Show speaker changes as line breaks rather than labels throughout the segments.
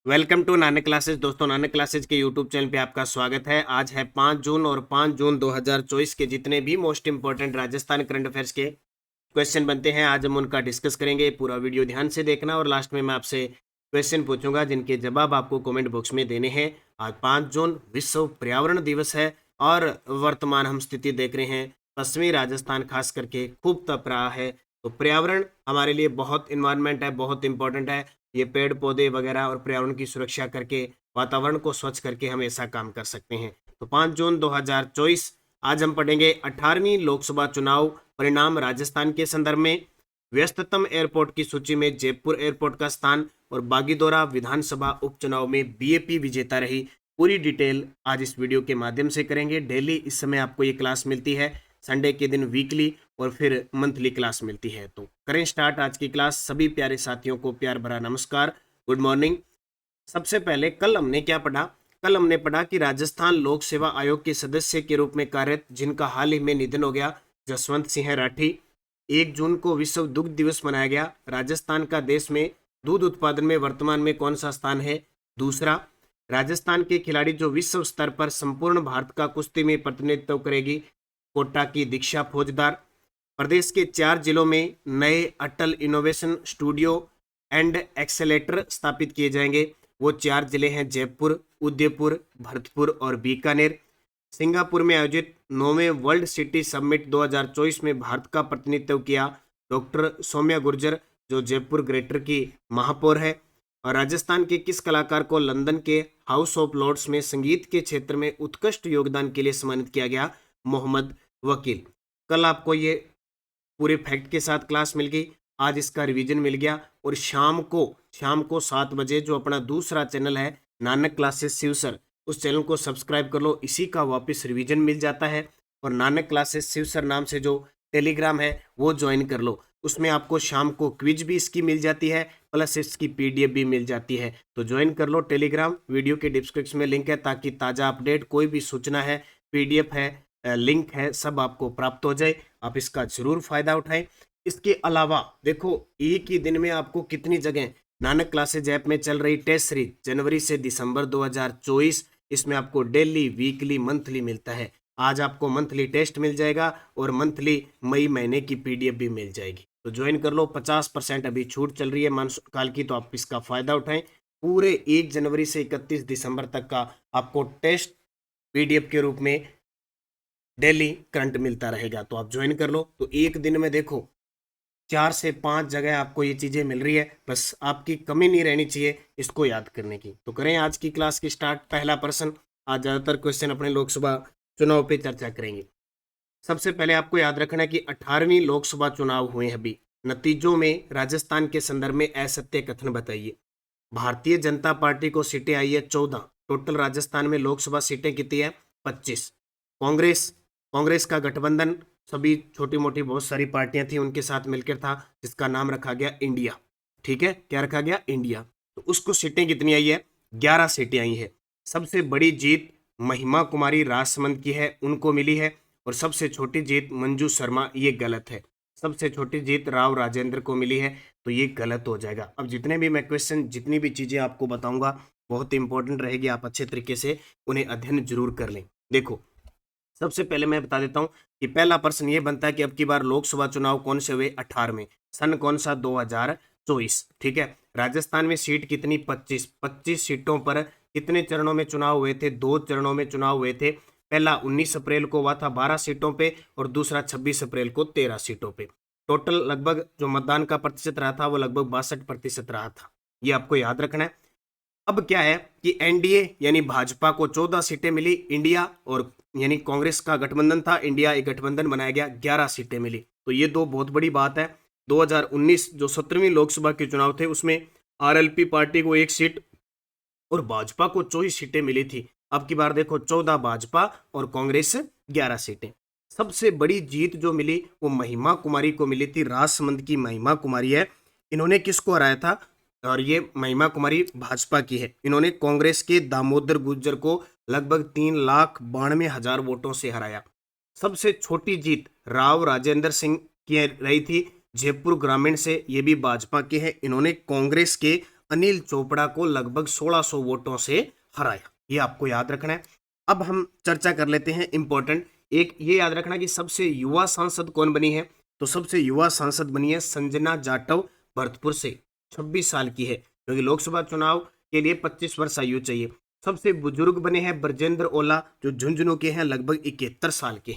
Welcome to Nanak classes. दोस्तों, Nanak classes के YouTube channel पे आपका स्वागत है। आज है 5 जून और 5 जून 2024 के जितने भी most important Rajasthan current affairs के क्वेश्चन बनते हैं, आज हम उनका डिस्कस करेंगे। पूरा वीडियो ध्यान से देखना और लास्ट में मैं आपसे क्वेश्चन पूछूंगा जिनके जवाब आपको कमेंट बॉक्स में देने हैं। आज 5 जून विश्व पर्यावरण दिवस है और वर्तमान हम स्थिति देख रहे हैं, पश्चिमी राजस्थान खास करके खूब तप रहा है। तो पर्यावरण हमारे लिए बहुत इन्वायरमेंट है, बहुत इंपॉर्टेंट है। ये पेड़ पौधे वगैरह और पर्यावरण की सुरक्षा करके वातावरण को स्वच्छ करके हम ऐसा काम कर सकते हैं। तो 5 जून 2024 आज हम पढ़ेंगे 18वीं लोकसभा चुनाव परिणाम राजस्थान के संदर्भ में, व्यस्ततम एयरपोर्ट की सूची में जयपुर एयरपोर्ट का स्थान और बागीदोरा विधानसभा उपचुनाव में बीएपी विजेता रही। पूरी डिटेल आज इस वीडियो के माध्यम से करेंगे। डेली इस समय आपको ये क्लास मिलती है, संडे के दिन वीकली और फिर मंथली क्लास मिलती है। तो करें स्टार्ट आज की क्लास। सभी प्यारे साथियों को प्यार भरा नमस्कार, गुड मॉर्निंग। सबसे पहले कल हमने क्या पढ़ा? कल हमने पढ़ा कि राजस्थान लोक सेवा आयोग के सदस्य के रूप में कार्यरत, जिनका हाल ही में निधन हो गया, जसवंत सिंह राठी। 1 जून को विश्व दुग्ध दिवस मनाया गया। राजस्थान का देश में दूध उत्पादन में वर्तमान में कौन सा स्थान है? दूसरा। राजस्थान के खिलाड़ी जो विश्व स्तर पर संपूर्ण भारत का कुश्ती में प्रतिनिधित्व करेगी, कोटा की दीक्षा फौजदार। प्रदेश के 4 जिलों में नए अटल इनोवेशन स्टूडियो एंड एक्सेलेटर स्थापित किए जाएंगे। वो 4 जिले हैं जयपुर, उदयपुर, भरतपुर और बीकानेर। सिंगापुर में आयोजित 9वें वर्ल्ड सिटी समिट 2024 में भारत का प्रतिनिधित्व किया डॉक्टर सौम्या गुर्जर, जो जयपुर ग्रेटर की महापौर है। और राजस्थान के किस कलाकार को लंदन के हाउस ऑफ लॉर्ड्स में संगीत के क्षेत्र में उत्कृष्ट योगदान के लिए सम्मानित किया गया? मोहम्मद वकील। कल आपको ये पूरे फैक्ट के साथ क्लास मिल गई, आज इसका रिवीजन मिल गया। और शाम को 7 बजे जो अपना दूसरा चैनल है नानक क्लासेस शिव सर, उस चैनल को सब्सक्राइब कर लो, इसी का वापस रिवीजन मिल जाता है। और नानक क्लासेस शिव सर नाम से जो टेलीग्राम है वो ज्वाइन कर लो, उसमें आपको शाम को क्विज भी इसकी मिल जाती है, प्लस इसकी पीडीएफ भी मिल जाती है। तो ज्वाइन कर लो टेलीग्राम, वीडियो के डिस्क्रिप्शन में लिंक है, ताकि ताज़ा अपडेट कोई भी सूचना है, पीडीएफ है, लिंक है, सब आपको प्राप्त हो जाए। आप इसका जरूर फायदा उठाएं। इसके अलावा देखो, एक ही दिन में आपको कितनी जगह नानक क्लासेज ऐप में चल रही टेस्ट सीरीज जनवरी से दिसंबर 2024, इसमें आपको डेली, वीकली, मंथली मिलता है। आज आपको मंथली टेस्ट मिल जाएगा और मंथली मई महीने की पीडीएफ भी मिल जाएगी। तो ज्वाइन कर लो, 50% अभी छूट चल रही है मानसून काल की, तो आप इसका फायदा उठाएं। पूरे 1 जनवरी से 31 दिसंबर तक का आपको टेस्ट पीडीएफ के रूप में डेली करंट मिलता रहेगा, तो आप ज्वाइन कर लो। तो एक दिन में देखो 4 से 5 जगह आपको ये चीजें मिल रही है, बस आपकी कमी नहीं रहनी चाहिए इसको याद करने की। तो करें आज की क्लास की स्टार्ट। पहला प्रश्न, आज ज्यादातर क्वेश्चन अपने लोकसभा चुनाव पे चर्चा करेंगे। सबसे पहले आपको याद रखना है कि 18वीं लोकसभा चुनाव हुए हैं अभी। नतीजों में राजस्थान के संदर्भ में असत्य कथन बताइए। भारतीय जनता पार्टी को सीटें आई है 14। टोटल राजस्थान में लोकसभा सीटें कितनी है? 25। कांग्रेस कांग्रेस का गठबंधन सभी छोटी मोटी बहुत सारी पार्टियां थी उनके साथ मिलकर था, जिसका नाम रखा गया इंडिया। ठीक है, क्या रखा गया? इंडिया। तो उसको सीटें कितनी आई है? 11 सीटें आई है। सबसे बड़ी जीत महिमा कुमारी राजसमंद की है, उनको मिली है। और सबसे छोटी जीत मंजू शर्मा, ये गलत है। सबसे छोटी जीत राव राजेंद्र को मिली है, तो ये गलत हो जाएगा। अब जितने भी मैं क्वेश्चन, जितनी भी चीजें आपको बताऊंगा बहुत इंपॉर्टेंट रहेगी, आप अच्छे तरीके से उन्हें अध्ययन जरूर कर लें। देखो, सबसे पहले मैं बता देता हूं कि पहला प्रश्न ये बनता है कि अब की बार लोकसभा चुनाव कौन से हुए? 18 में। सन कौन सा? 2024। ठीक है। राजस्थान में सीट कितनी? 25। 25 सीटों पर कितने चरणों में चुनाव हुए थे? 2 चरणों में चुनाव हुए थे। पहला 19 अप्रैल को हुआ था 12 सीटों पे, और दूसरा 26 अप्रैल को 13 सीटों पे। टोटल लगभग जो मतदान का प्रतिशत रहा था वो लगभग 62% रहा था, ये आपको याद रखना है। अब क्या है कि एनडीए यानी भाजपा को 14 सीटें मिली, इंडिया और यानी कांग्रेस का गठबंधन था, इंडिया एक गठबंधन बनाया गया, 11 सीटें मिली। तो ये दो बहुत बड़ी बात है। 2019 जो 17वीं लोकसभा के चुनाव थे उसमें आरएलपी पार्टी को 1 सीट और भाजपा को 24 सीटें मिली थी। अब की बार देखो 14 भाजपा और कांग्रेस 11 सीटें। सबसे बड़ी जीत जो मिली वो महिमा कुमारी को मिली थी, राजसमंद की महिमा कुमारी है। इन्होंने किसको हराया था? और ये महिमा कुमारी भाजपा की है। इन्होंने कांग्रेस के दामोदर गुर्जर को लगभग 3,92,000 वोटों से हराया। सबसे छोटी जीत राव राजेंद्र सिंह की रही थी, जयपुर ग्रामीण से, ये भी भाजपा के हैं। इन्होंने कांग्रेस के अनिल चोपड़ा को लगभग 1600 वोटों से हराया। ये आपको याद रखना है। अब हम चर्चा कर लेते हैं इंपॉर्टेंट, एक ये याद रखना कि सबसे युवा सांसद कौन बनी है। तो सबसे युवा सांसद बनी है संजना जाटव, भरतपुर से, 26 साल की है, क्योंकि लोकसभा चुनाव के लिए 25 वर्ष आयु चाहिए। सबसे बुजुर्ग बने हैं ब्रजेंद्र ओला, जो झुंझुनू के हैं, लगभग 71 साल के।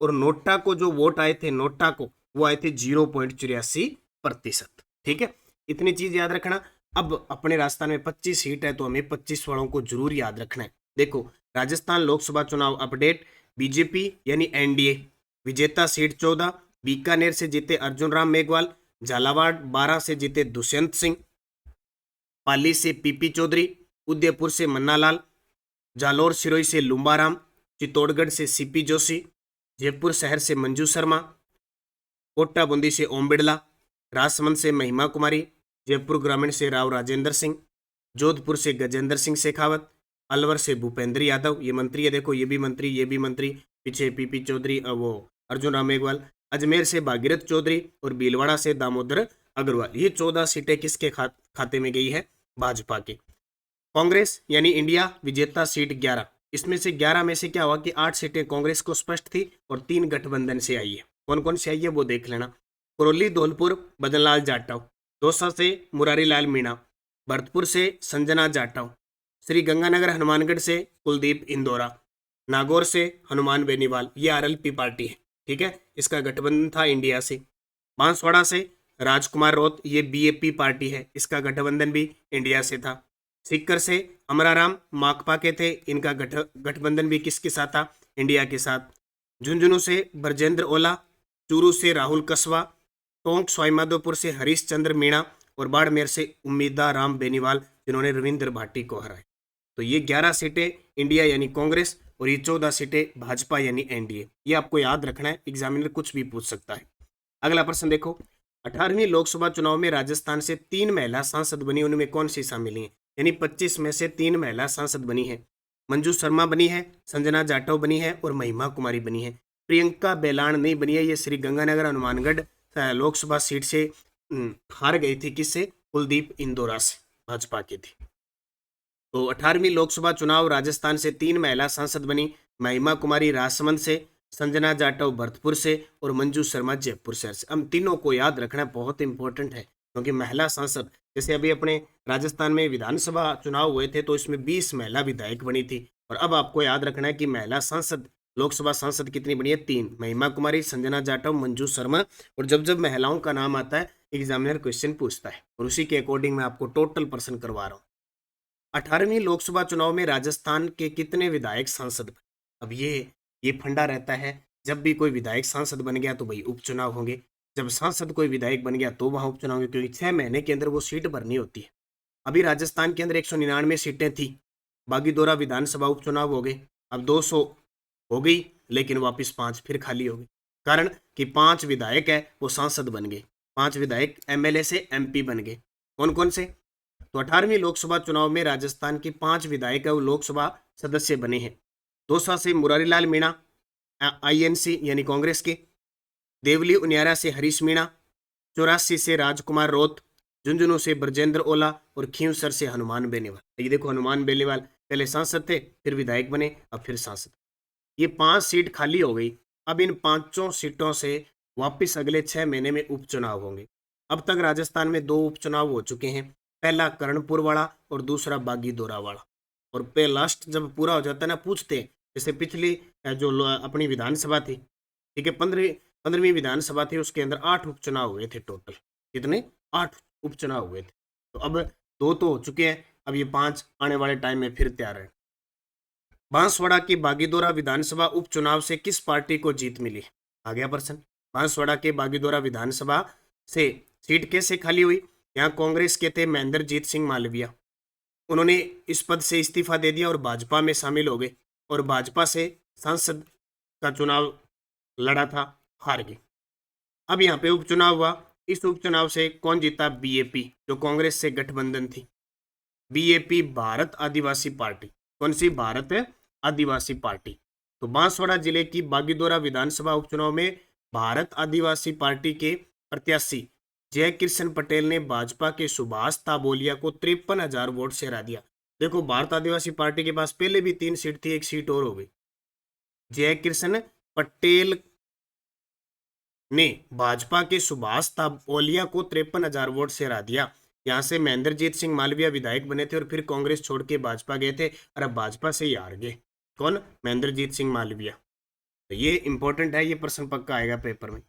और नोटा को जो वोट आए थे, नोटा को वो आए थे 0.84%। ठीक है, इतनी चीज याद रखना। अब अपने राजस्थान में 25 सीट है, तो हमें 25 वालों को जरूर याद रखना है। देखो, राजस्थान लोकसभा चुनाव अपडेट, बीजेपी यानी एनडीए विजेता सीट 14, बीकानेर से जीते अर्जुन राम मेघवाल, झालावाड़ 12 से जीते दुष्यंत सिंह, पाली से पीपी चौधरी, उदयपुर से मन्नालाल, जालोर सिरोही से लुम्बाराम, चित्तौड़गढ़ से सीपी जोशी, जयपुर शहर से मंजू शर्मा, कोटा बूंदी से ओम बिड़ला, राजसमंद से महिमा कुमारी, जयपुर ग्रामीण से राव राजेंद्र सिंह, जोधपुर से गजेंद्र सिंह शेखावत, अलवर से भूपेंद्र यादव, ये मंत्री है, देखो ये भी मंत्री, ये भी मंत्री, पीछे पीपी चौधरी, वो अर्जुन राम मेघवाल, अजमेर से भागीरथ चौधरी और भीलवाड़ा से दामोदर अग्रवाल। ये 14 सीटें किसके खाते में गई है? भाजपा के। कांग्रेस यानी इंडिया विजेता सीट 11, इसमें से 11 में से क्या हुआ कि 8 सीटें कांग्रेस को स्पष्ट थी और 3 गठबंधन से आई है। कौन कौन से आई है वो देख लेना। करौली धौलपुर बदनलाल जाटव, दौसा से मुरारी लाल मीणा, भरतपुर से संजना जाटव, श्री गंगानगर हनुमानगढ़ से कुलदीप इंदौरा, नागौर से हनुमान बेनीवाल, ये आरएलपी पार्टी है। ठीक है, इसका गठबंधन था इंडिया से। बांसवाड़ा से राजकुमार रोत, ये बीएपी पार्टी है, इसका गठबंधन भी इंडिया से था। सीकर से अमराराम माकपा के थे, इनका गठबंधन भी किसके साथ था? इंडिया के साथ। झुंझुनू से ब्रजेंद्र ओला, चूरू से राहुल कसवा, टोंक स्वाईमाधोपुर से हरीश चंद्र मीणा और बाड़मेर से उम्मीदा राम बेनीवाल, जिन्होंने रविंद्र भाटी को हराया। तो ये 11 सीटें इंडिया यानी कांग्रेस और ये 14 सीटें भाजपा यानी एनडीए। ये आपको याद रखना है, एग्जामिनर कुछ भी पूछ सकता है। अगला प्रश्न देखो, 18वीं लोकसभा चुनाव में राजस्थान से 3 महिला सांसद बनी, उनमें कौन सी शामिल हैं? यानी 25 में से 3 महिला सांसद बनी है। मंजू शर्मा बनी है, संजना जाटव बनी है और महिमा कुमारी बनी है। प्रियंका बेलान नहीं बनी है, ये श्री गंगानगर हनुमानगढ़ लोकसभा सीट से हार गई थी, किससे? कुलदीप इंदौरा से, भाजपा की थी। तो 18वीं लोकसभा चुनाव राजस्थान से 3 महिला सांसद बनी, महिमा कुमारी राजसमंद से, संजना जाटव भरतपुर से और मंजू शर्मा जयपुर शहर से। हम तीनों को याद रखना बहुत इंपॉर्टेंट है, क्योंकि महिला सांसद, जैसे अभी अपने राजस्थान में विधानसभा चुनाव हुए थे तो इसमें 20 महिला विधायक बनी थी, और अब आपको याद रखना है कि महिला सांसद, लोकसभा सांसद कितनी बनी है? 3, महिमा कुमारी, संजना जाटव, मंजू शर्मा। और जब जब महिलाओं का नाम आता है एग्जामिनर क्वेश्चन पूछता है, और उसी के अकॉर्डिंग मैं आपको टोटल पर्सन करवा रहा हूँ। 18वीं लोकसभा चुनाव में राजस्थान के कितने विधायक सांसद बने? अब ये फंडा रहता है, जब भी कोई विधायक सांसद बन गया तो भाई उपचुनाव होंगे, जब सांसद कोई विधायक बन गया तो वहां उपचुनाव होंगे, क्योंकि 6 महीने के अंदर वो सीट भरनी होती है। अभी राजस्थान के अंदर 199 सीटें थी, बागीदोरा विधानसभा उपचुनाव हो गए, अब 200 हो गई, लेकिन वापस 5 फिर खाली हो गई, कारण कि 5 विधायक है वो सांसद बन गए, 5 विधायक एमएलए से एमपी बन गए। कौन कौन से? तो 18वीं लोकसभा चुनाव में राजस्थान के 5 विधायक वो लोकसभा सदस्य बने हैं। दौसा से मुरारीलाल मीणा, आईएनसी यानी कांग्रेस के, देवली उनियारा से हरीश मीणा, 84 से राजकुमार रोत, झुंझुनू से ब्रजेंद्र ओला और खींवसर से हनुमान बेनीवाल। ये देखो, हनुमान बेनीवाल पहले सांसद थे, फिर विधायक बने, अब फिर सांसद। ये 5 सीट खाली हो गई, अब इन 5 सीटों से वापस अगले 6 महीने में उपचुनाव होंगे। अब तक राजस्थान में 2 उपचुनाव हो चुके हैं, पहला कर्णपुर वाला और दूसरा बागीदोरा वाला। और पे लास्ट जब पूरा हो जाता है ना, पूछते हैं, जैसे पिछली जो अपनी विधानसभा थी, ठीक है, 15वीं विधानसभा थी, उसके अंदर 8 उपचुनाव हुए थे टोटल। कितने? 8 उपचुनाव हुए थे। तो अब 2 तो हो चुके हैं, अब ये 5 आने वाले टाइम में फिर तैयार है। बांसवाड़ा की बागीदोरा विधानसभा उपचुनाव से किस पार्टी को जीत मिली? आ गया प्रश्न। बांसवाड़ा के बागीदोरा विधानसभा से सीट कैसे खाली हुई? यहाँ कांग्रेस के थे महेंद्रजीत सिंह मालविया, उन्होंने इस पद से इस्तीफा दे दिया और भाजपा में शामिल हो गए, और भाजपा से सांसद का चुनाव लड़ा था, हार गए। अब यहाँ पे उपचुनाव हुआ, इस उपचुनाव से कौन जीता? बीएपी, जो कांग्रेस से गठबंधन थी। बीएपी भारत आदिवासी पार्टी। कौन सी? भारत आदिवासी पार्टी। तो बांसवाड़ा जिले की बागीदोरा विधानसभा उपचुनाव में भारत आदिवासी पार्टी के प्रत्याशी जय किशन पटेल ने भाजपा के सुभाष ताबोलिया को 53,000 वोट से हरा दिया। देखो, भारत आदिवासी पार्टी के पास पहले भी 3 सीट थी, 1 सीट और हो गई। जय किशन पटेल ने भाजपा के सुभाष ताबोलिया को 53,000 वोट से हरा दिया। यहां से महेंद्रजीत सिंह मालविया विधायक बने थे और फिर कांग्रेस छोड़ के भाजपा गए थे और अब भाजपा से ही हार गए। कौन? महेंद्रजीत सिंह मालविया। तो ये इंपॉर्टेंट है, ये प्रश्न पक्का आएगा पेपर में।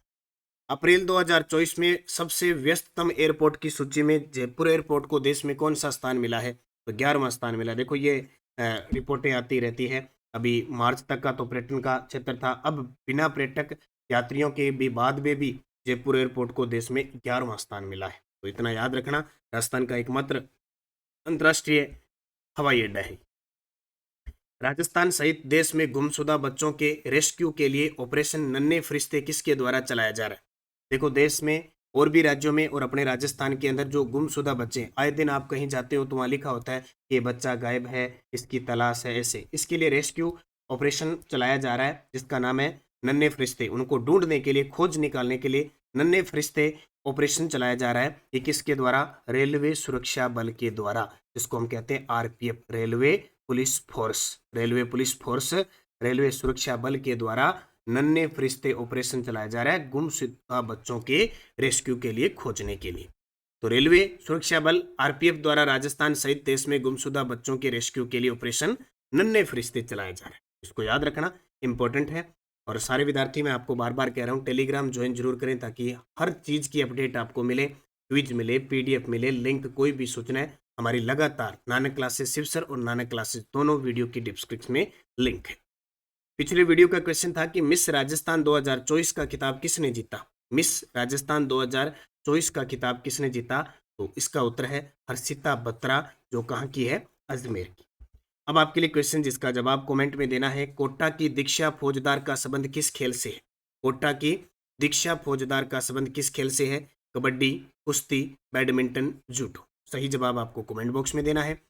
अप्रैल 2024 में सबसे व्यस्ततम एयरपोर्ट की सूची में जयपुर एयरपोर्ट को देश में कौन सा स्थान मिला है? तो 11वां स्थान मिला। देखो, ये रिपोर्टें आती रहती है। अभी मार्च तक का तो पर्यटन का क्षेत्र था, अब बिना पर्यटक यात्रियों के भी बाद में भी जयपुर एयरपोर्ट को देश में 11वां स्थान मिला है। तो इतना याद रखना, राजस्थान का एकमात्र अंतर्राष्ट्रीय हवाई अड्डा है। राजस्थान सहित देश में गुमशुदा बच्चों के रेस्क्यू के लिए ऑपरेशन नन्हे फरिश्ते किसके द्वारा चलाया जा रहा है? देखो, देश में और भी राज्यों में और अपने राजस्थान के अंदर जो गुमशुदा बच्चे, आए दिन आप कहीं जाते हो तो वहाँ लिखा होता है कि ये बच्चा गायब है, इसकी तलाश है, ऐसे। इसके लिए रेस्क्यू ऑपरेशन चलाया जा रहा है जिसका नाम है नन्हे फरिश्ते। उनको ढूंढने के लिए, खोज निकालने के लिए नन्हे फरिश्ते ऑपरेशन चलाया जा रहा है। ये किसके द्वारा? रेलवे सुरक्षा बल के द्वारा, जिसको हम कहते हैं RPF, railway police force. Railway police force, railway सुरक्षा बल के द्वारा नन्हे फरिश्ते ऑपरेशन चलाया जा रहा है गुमशुदा बच्चों के रेस्क्यू के लिए, खोजने के लिए। तो रेलवे सुरक्षा बल आरपीएफ द्वारा राजस्थान सहित देश में गुमशुदा बच्चों के रेस्क्यू के लिए ऑपरेशन नन्हे फरिश्ते चलाया जा रहा है। इसको याद रखना, इंपॉर्टेंट है। और सारे विद्यार्थी, मैं आपको बार बार कह रहा हूँ, टेलीग्राम ज्वाइन जरूर करें ताकि हर चीज़ की अपडेट आपको मिले, क्विज मिले, पीडीएफ मिले, लिंक, कोई भी सूचना है हमारी लगातार नानक क्लासेस शिवसर और नानक क्लासेस दोनों वीडियो की डिस्क्रिप्शन में लिंक है। पिछले वीडियो का क्वेश्चन था कि मिस राजस्थान 2024 का खिताब किसने जीता? मिस राजस्थान 2024 का खिताब किसने जीता? तो इसका उत्तर है हर्षिता बत्रा, जो कहाँ की है? अजमेर की। अब आपके लिए क्वेश्चन जिसका जवाब कमेंट में देना है। कोटा की दीक्षा फौजदार का संबंध किस खेल से है? कोटा की दीक्षा फौजदार का संबंध किस खेल से है? कबड्डी, कुश्ती, बैडमिंटन, जूडो। सही जवाब आपको कमेंट बॉक्स में देना है।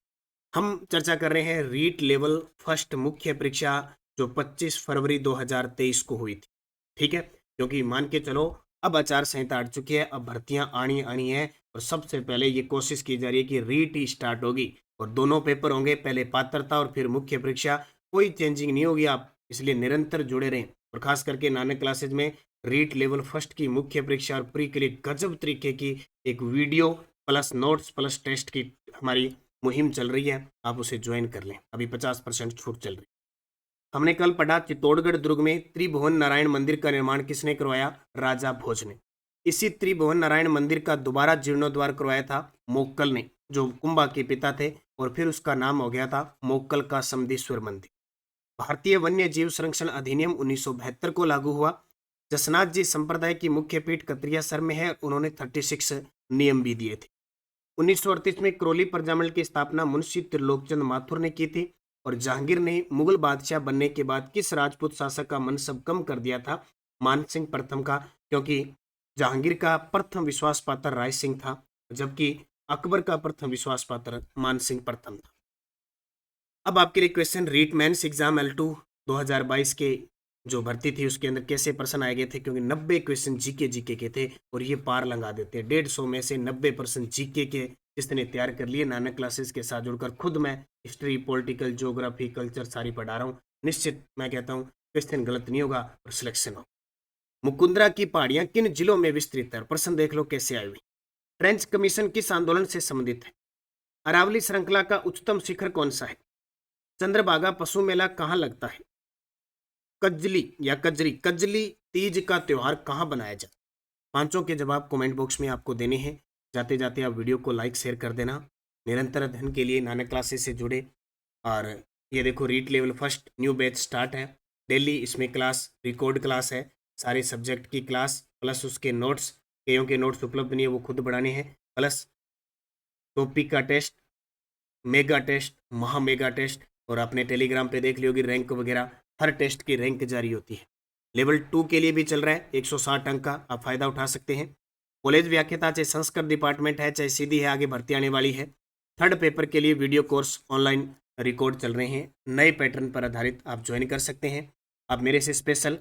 हम चर्चा कर रहे हैं रीट लेवल फर्स्ट मुख्य परीक्षा जो 25 फरवरी 2023 को हुई थी। ठीक है, क्योंकि मान के चलो अब आचार संहिता हट चुकी है, अब भर्तियां आनी है और सबसे पहले ये कोशिश की जा रही है कि रीट ही स्टार्ट होगी और दोनों पेपर होंगे, पहले पात्रता और फिर मुख्य परीक्षा। कोई चेंजिंग नहीं होगी, आप इसलिए निरंतर जुड़े रहें। और खास करके नानक क्लासेज में रीट लेवल फर्स्ट की मुख्य परीक्षा और प्री के लिए गजब तरीके की एक video plus notes plus test की हमारी मुहिम चल रही है, आप उसे ज्वाइन कर लें। अभी 50% छूट चल रही है। हमने कल पढ़ा चित्तौड़गढ़ दुर्ग में त्रिभुवन नारायण मंदिर का निर्माण किसने करवाया? राजा भोज ने। इसी त्रिभुवन नारायण मंदिर का दोबारा जीर्णोद्वार करवाया था मोक्कल ने, जो कुंभा के पिता थे, और फिर उसका नाम हो गया था मोक्कल का समधीश्वर मंदिर। भारतीय वन्य जीव संरक्षण अधिनियम 1972 को लागू हुआ। जसनाथ जी संप्रदाय की मुख्य पीठ कतरियासर में है, उन्होंने 36 नियम भी दिए थे। 1938 में करौली प्रजामंडल की स्थापना मुंशी त्रिलोकचंद माथुर ने की थी। और जहांगीर ने मुगल बादशाह बनने के बाद किस राजपूत शासक का मनसब कम कर दिया था? मान सिंह प्रथम का, क्योंकि जहांगीर का प्रथम विश्वास पात्र राय सिंह था, जबकि अकबर का प्रथम विश्वास पात्र मान सिंह प्रथम था। अब आपके लिए question, REET mains exam L2 2022 के जो भर्ती थी उसके अंदर कैसे प्रश्न आए गए थे? क्योंकि 90 क्वेश्चन जीके के थे और ये पार लगा देते हैं। 150 में से 90% जीके के जिसने तैयार कर लिए, नानक क्लासेस के साथ जुड़कर खुद मैं हिस्ट्री, पॉलिटिकल, ज्योग्राफी, कल्चर सारी पढ़ा रहा हूँ। निश्चित मैं कहता हूँ क्वेश्चन गलत नहीं होगा और सिलेक्शन हो। मुकुंदरा की पहाड़ियां किन जिलों में विस्तृत है? प्रश्न देख लो कैसे आई हुई। फ्रेंच कमीशन किस आंदोलन से संबंधित है? अरावली श्रृंखला का उच्चतम शिखर कौन सा है? चंद्रभागा पशु मेला कहाँ लगता है? कजली तीज का त्योहार कहाँ बनाया जाता? पांचों के जवाब कमेंट बॉक्स में आपको देने हैं। जाते जाते आप वीडियो को लाइक शेयर कर देना। निरंतर अध्ययन के लिए नानक क्लासेस से जुड़े। और ये देखो, REET level first new batch start है डेली। इसमें क्लास रिकॉर्ड क्लास है, सारे सब्जेक्ट की क्लास प्लस उसके नोट्स। कईयों के नोट्स उपलब्ध नहीं है, वो खुद बढ़ाने हैं, प्लस टॉपिक का टेस्ट, मेगा टेस्ट, महा मेगा टेस्ट। और आपने टेलीग्राम पे देख लियोगी रैंक वगैरह, हर टेस्ट की रैंक जारी होती है। लेवल 2 के लिए भी चल रहा है 160 अंक का, आप फायदा उठा सकते हैं। कॉलेज व्याख्याता चाहे संस्कृत डिपार्टमेंट है चाहे सीधी है, आगे भर्ती आने वाली है। थर्ड पेपर के लिए वीडियो कोर्स ऑनलाइन रिकॉर्ड चल रहे हैं, नए पैटर्न पर आधारित, आप ज्वाइन कर सकते हैं। आप मेरे से स्पेशल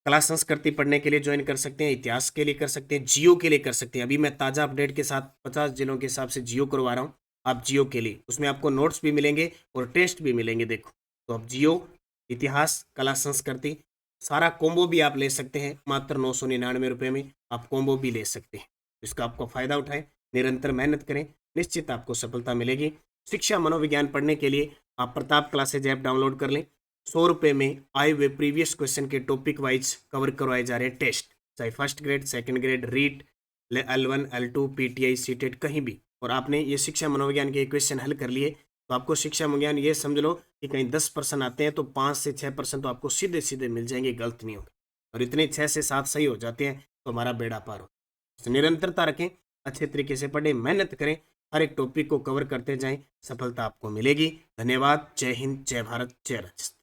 कला संस्कृति पढ़ने के लिए ज्वाइन कर सकते हैं, इतिहास के लिए कर सकते हैं, जियो के लिए कर सकते हैं। अभी मैं ताज़ा अपडेट के साथ 50 जिलों के हिसाब से जियो करवा रहा हूँ, आप जियो के लिए, उसमें आपको नोट्स भी मिलेंगे और टेस्ट भी मिलेंगे। देखो, तो आप जियो, इतिहास, कला संस्कृति, सारा कॉम्बो भी आप ले सकते हैं। मात्र 999 रुपये में आप कॉम्बो भी ले सकते हैं। इसका आपको फ़ायदा उठाएं, निरंतर मेहनत करें, निश्चित आपको सफलता मिलेगी। शिक्षा मनोविज्ञान पढ़ने के लिए आप प्रताप क्लासेज ऐप डाउनलोड कर लें। 100 रुपये में आए हुए प्रीवियस क्वेश्चन के टॉपिक वाइज कवर करवाए जा रहे हैं टेस्ट, चाहे first grade, second grade, REET, L1, L2, PTI, CTET, कहीं भी। और आपने ये शिक्षा मनोविज्ञान के क्वेश्चन हल कर लिए तो आपको शिक्षा मनोविज्ञान ये समझ लो कि कहीं 10% आते हैं तो 5 से 6% तो आपको सीधे सीधे मिल जाएंगे, गलत नहीं होंगे। और इतने 6 से 7 सही हो जाते हैं तो हमारा बेड़ा पार हो। तो निरंतरता रखें, अच्छे तरीके से पढ़ें, मेहनत करें, हर एक टॉपिक को कवर करते जाएं, सफलता आपको मिलेगी। धन्यवाद। जय हिंद, जय भारत, जय राजस्थान।